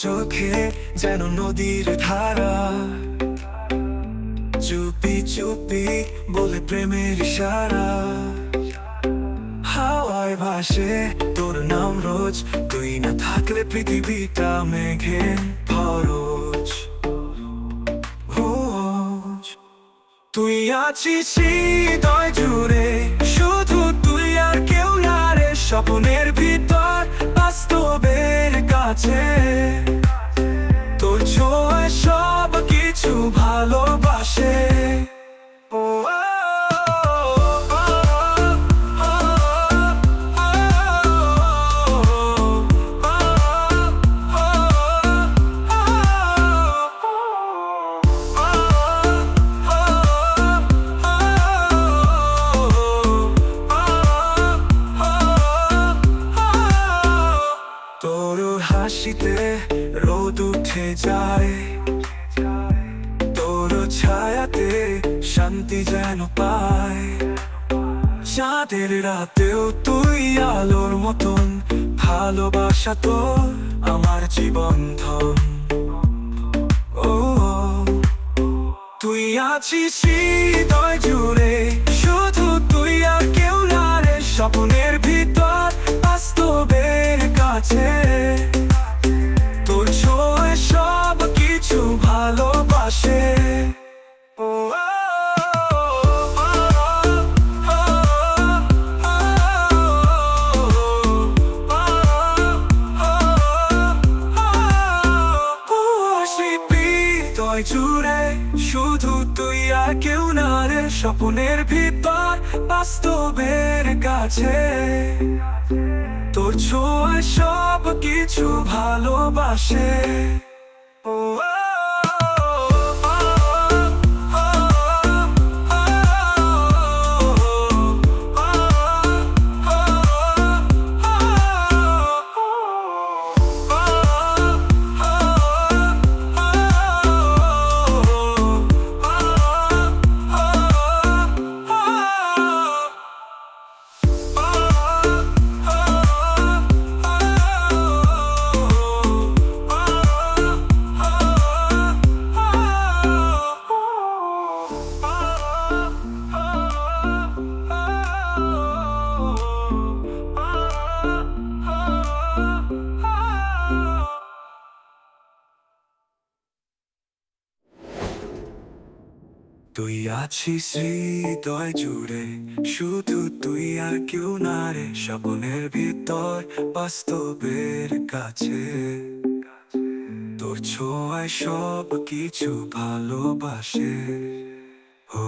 চোখে যেন নদীর ধারা, চুপি চুপি বলে প্রেমের ইশারা। হাওয়ায় ভাসে তোর নাম রোজ, তুই না থাকলে পৃথিবীটা মেঘে ভরজ। তুই আছিস হৃদয় জুড়ে, শুধু তুই আর কেউ না রে। স্বপ্নের ভিতর বাস্তবের কাছে, তোর ছোঁয়ায় সব কিছু ভালোবাসে। তোর হাসিতে রোদ উঠে যায়, তোর ছায়াতে শান্তি যেন পায়। চাঁদের রাতেও তুই আলোর মতন, ভালোবাসা তোর আমার জীবন ধন। ও তুই আছিস হৃদয় জুড়ে, শুধু তুই আর কেউ না রে। স্বপ্নের ভিতর বাস্তবের কাছে, তোর ছোঁয়ায় সব কিছু ভালোবাসে। হৃদয় জুড়ে শুধু তুই আর কেউ না রে। স্বপ্নের ভিতর বাস্তবের কাছে, তোর ছোঁয়ায় সব কিছু ভালোবাসে। তুই আছিস হৃদয় জুড়ে, শুধু তুই আর কেউ না রে। স্বপ্নের ভিতর বাস্তবের কাছে, তোর ছোঁয়ায় সব কিছু ভালোবাসে। ও